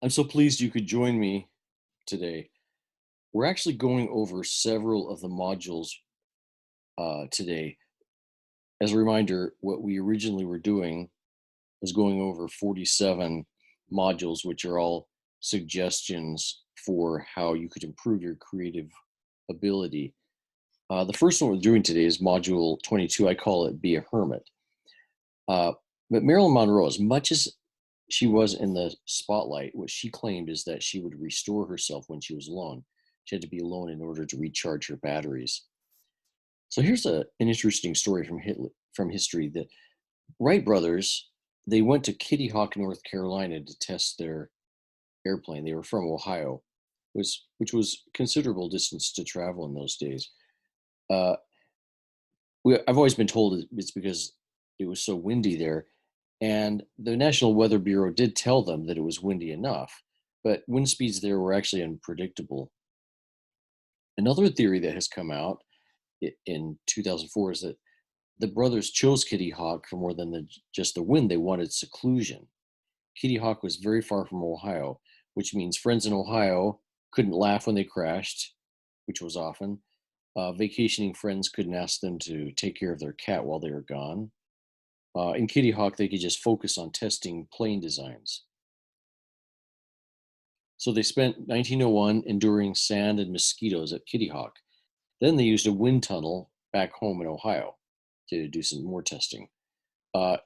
I'm so pleased you could join me today. We're actually going over several of the modules today. As a reminder, what we originally were doing was going over 47 modules, which are all suggestions for how you could improve your creative ability. The first one we're doing today is module 22. I call it Be a Hermit. Uh, but Marilyn Monroe, as much as she was in the spotlight, what she claimed is that she would restore herself when she was alone. She had to be alone in order to recharge her batteries. So here's an interesting story from history. The Wright brothers, they went to Kitty Hawk, North Carolina to test their airplane. They were from Ohio, which was considerable distance to travel in those days. Uh, I've always been told it's because it was so windy there. And the National Weather Bureau did tell them that it was windy enough, but wind speeds there were actually unpredictable. Another theory that has come out in 2004 is that the brothers chose Kitty Hawk for more than just the wind. They wanted seclusion. Kitty Hawk was very far from Ohio, which means friends in Ohio couldn't laugh when they crashed, which was often. Vacationing friends couldn't ask them to take care of their cat while they were gone. In Kitty Hawk, they could just focus on testing plane designs. So they spent 1901 enduring sand and mosquitoes at Kitty Hawk. Then they used a wind tunnel back home in Ohio to do some more testing.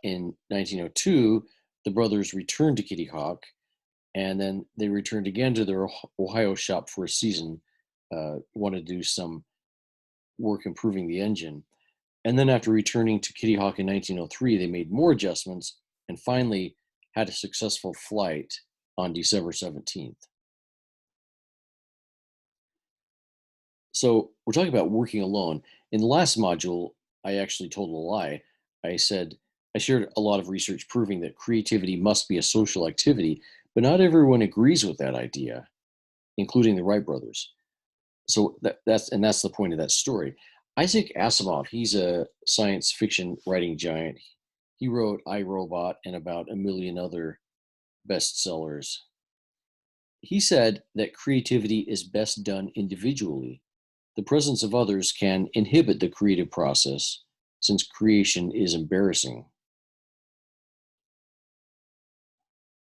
In 1902, the brothers returned to Kitty Hawk, and then they returned again to their Ohio shop for a season, wanted to do some work improving the engine. And then after returning to Kitty Hawk in 1903, they made more adjustments and finally had a successful flight on December 17th. So we're talking about working alone. In the last module, I actually told a lie. I said I shared a lot of research proving that creativity must be a social activity, but not everyone agrees with that idea, including the Wright brothers. So that's the point of that story. Isaac Asimov, he's a science fiction writing giant. He wrote I, Robot and about a million other bestsellers. He said that creativity is best done individually. The presence of others can inhibit the creative process since creation is embarrassing.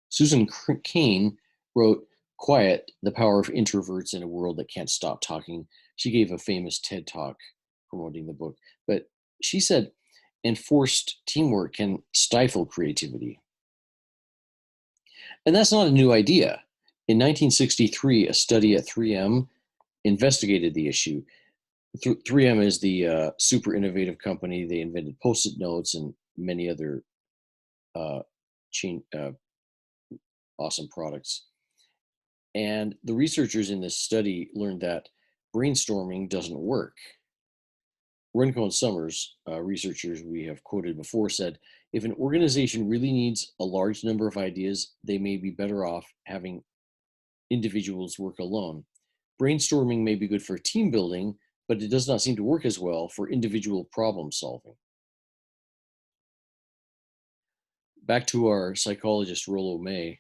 Susan Cain wrote Quiet, the Power of Introverts in a World That Can't Stop Talking. She gave a famous TED talk promoting the book, but she said enforced teamwork can stifle creativity. And that's not a new idea. In 1963, a study at 3M investigated the issue. 3M is the super innovative company. They invented Post-it notes and many other uh, chain, awesome products. And the researchers in this study learned that brainstorming doesn't work. Renko and Summers, researchers we have quoted before, said if an organization really needs a large number of ideas, they may be better off having individuals work alone. Brainstorming may be good for team building, but it does not seem to work as well for individual problem solving. Back to our psychologist, Rollo May,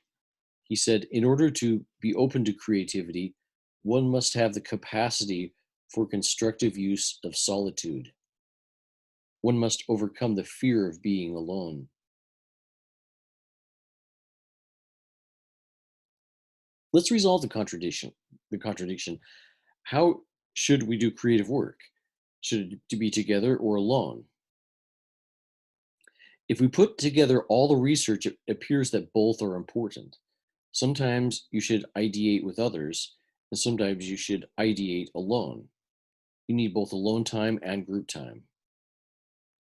he said, in order to be open to creativity, one must have the capacity for constructive use of solitude. One must overcome the fear of being alone. Let's resolve the contradiction. How should we do creative work? Should it be together or alone? If we put together all the research, it appears that both are important. Sometimes you should ideate with others, and sometimes you should ideate alone. You need both alone time and group time.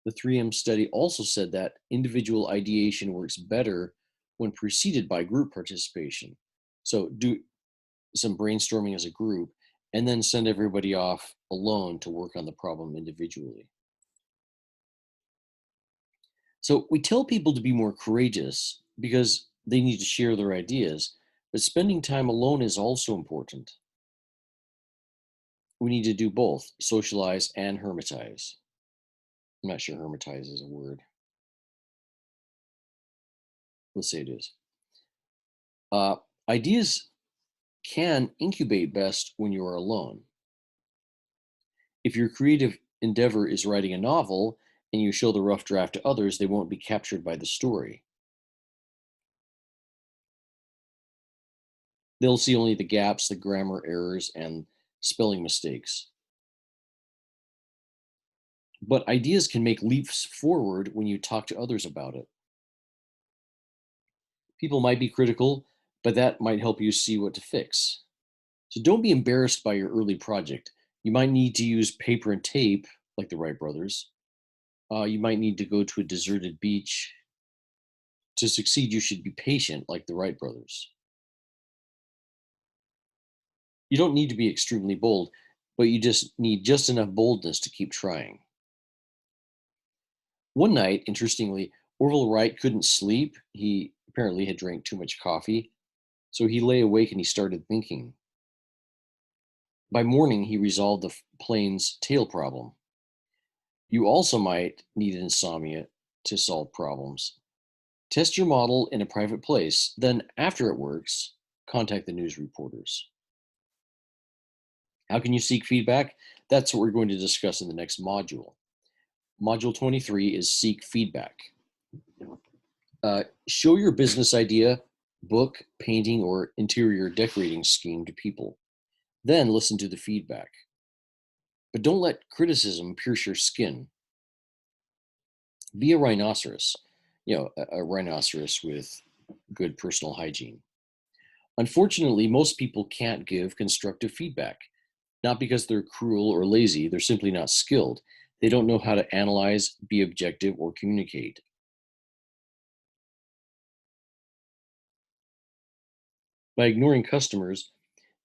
The 3M study also said that individual ideation works better when preceded by group participation. So do some brainstorming as a group and then send everybody off alone to work on the problem individually. So we tell people to be more courageous because they need to share their ideas, but spending time alone is also important. We need to do both, socialize and hermitize. I'm not sure hermitize is a word. Let's say it is. Uh, Ideas can incubate best when you are alone. If your creative endeavor is writing a novel and you show the rough draft to others, they won't be captured by the story. They'll see only the gaps, the grammar errors, and spelling mistakes. But ideas can make leaps forward when you talk to others about it. People might be critical, but that might help you see what to fix. So don't be embarrassed by your early project. You might need to use paper and tape, like the Wright brothers. You might need to go to a deserted beach. To succeed, you should be patient, like the Wright brothers. You don't need to be extremely bold, but you just need just enough boldness to keep trying. One night, interestingly, Orville Wright couldn't sleep. He apparently had drank too much coffee. So he lay awake and he started thinking. By morning, he resolved the plane's tail problem. You also might need insomnia to solve problems. Test your model in a private place. Then, after it works, contact the news reporters. How can you seek feedback? That's what we're going to discuss in the next module. Module 23 is Seek Feedback. Show your business idea, book, painting, or interior decorating scheme to people. Then listen to the feedback. But don't let criticism pierce your skin. Be a rhinoceros, a rhinoceros with good personal hygiene. Unfortunately, most people can't give constructive feedback, not because they're cruel or lazy, they're simply not skilled. They don't know how to analyze, be objective, or communicate. By ignoring customers,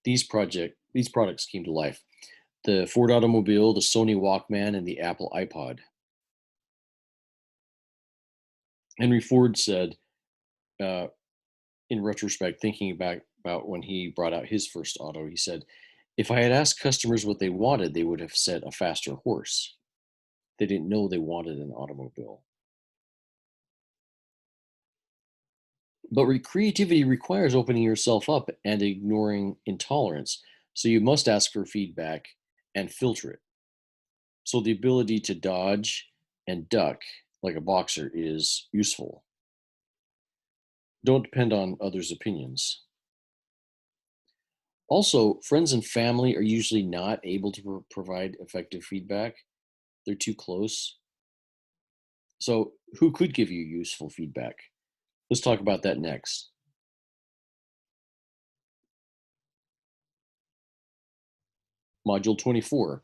these products came to life. The Ford automobile, the Sony Walkman, and the Apple iPod. Henry Ford said, uh, in retrospect, thinking back about when he brought out his first auto, he said, if I had asked customers what they wanted, they would have said a faster horse. They didn't know they wanted an automobile. But creativity requires opening yourself up and ignoring intolerance. So you must ask for feedback and filter it. So the ability to dodge and duck like a boxer is useful. Don't depend on others' opinions. Also, friends and family are usually not able to provide effective feedback. They're too close. So, who could give you useful feedback? Let's talk about that next. Module 24,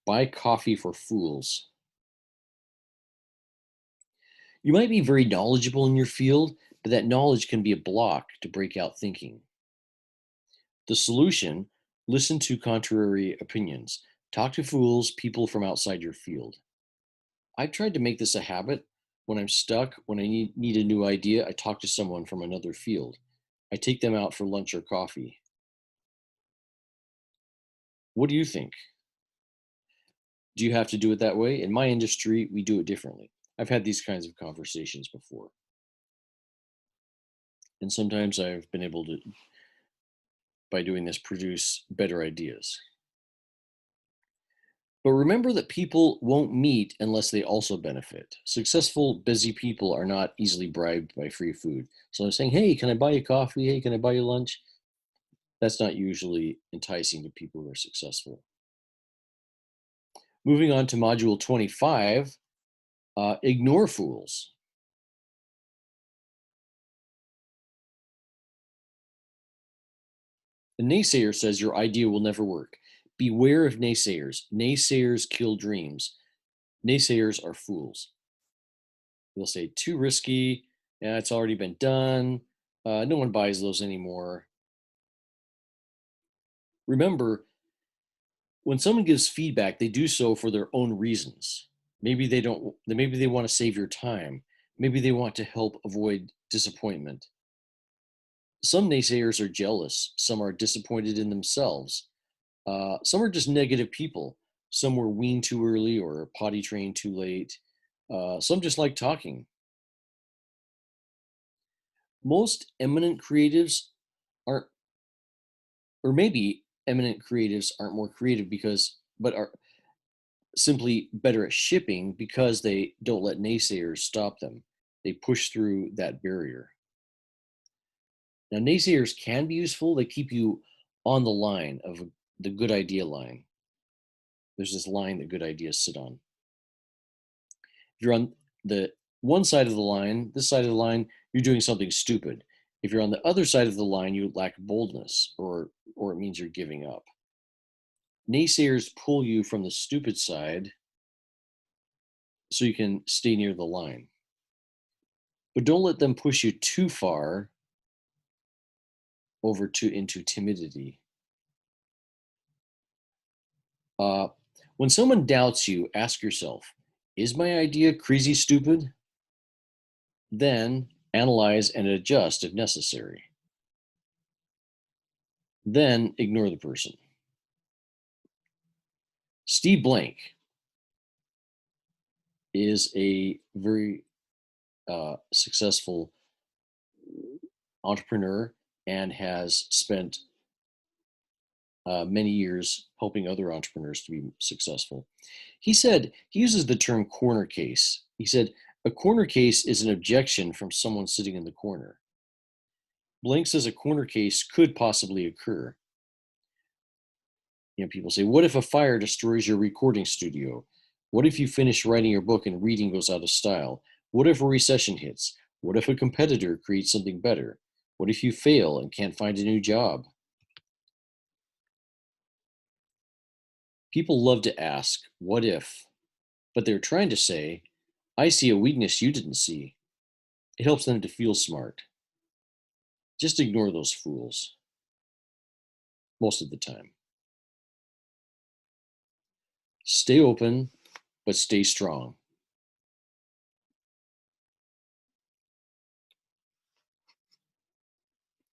Buy Coffee for Fools. You might be very knowledgeable in your field, but that knowledge can be a block to break out thinking. The solution: listen to contrary opinions. Talk to fools, people from outside your field. I've tried to make this a habit. When I'm stuck, when I need a new idea, I talk to someone from another field. I take them out for lunch or coffee. What do you think? Do you have to do it that way? In my industry, we do it differently. I've had these kinds of conversations before. And sometimes I've been able to, by doing this, produce better ideas. But remember that people won't meet unless they also benefit. Successful, busy people are not easily bribed by free food. So I'm saying, hey, can I buy you coffee? Hey, can I buy you lunch? That's not usually enticing to people who are successful. Moving on to module 25, ignore fools. The naysayer says your idea will never work. Beware of naysayers. Naysayers kill dreams. Naysayers are fools. They'll say, too risky. Yeah, it's already been done. No one buys those anymore. Remember, when someone gives feedback, they do so for their own reasons. Maybe they don't, maybe they want to save your time. Maybe they want to help avoid disappointment. Some naysayers are jealous. Some are disappointed in themselves. Some are just negative people. Some were weaned too early or potty trained too late. Some just like talking. Most eminent creatives aren't Or maybe eminent creatives aren't more creative but are simply better at shipping because they don't let naysayers stop them. They push through that barrier. Now, naysayers can be useful. They keep you on the line of the good idea line. There's this line that good ideas sit on. If you're on the one side of the line, this side of the line, you're doing something stupid. If you're on the other side of the line, you lack boldness, or it means you're giving up. Naysayers pull you from the stupid side so you can stay near the line. But don't let them push you too far over to into timidity. Uh, when someone doubts you, ask yourself, is my idea crazy stupid? Then analyze and adjust if necessary. Then ignore the person. Steve Blank is a very successful entrepreneur and has spent many years helping other entrepreneurs to be successful. He said, he uses the term corner case. He said, a corner case is an objection from someone sitting in the corner. Blank says a corner case could possibly occur. People say, what if a fire destroys your recording studio? What if you finish writing your book and reading goes out of style? What if a recession hits? What if a competitor creates something better? What if you fail and can't find a new job? People love to ask, what if? But they're trying to say, I see a weakness you didn't see. It helps them to feel smart. Just ignore those fools most of the time. Stay open, but stay strong.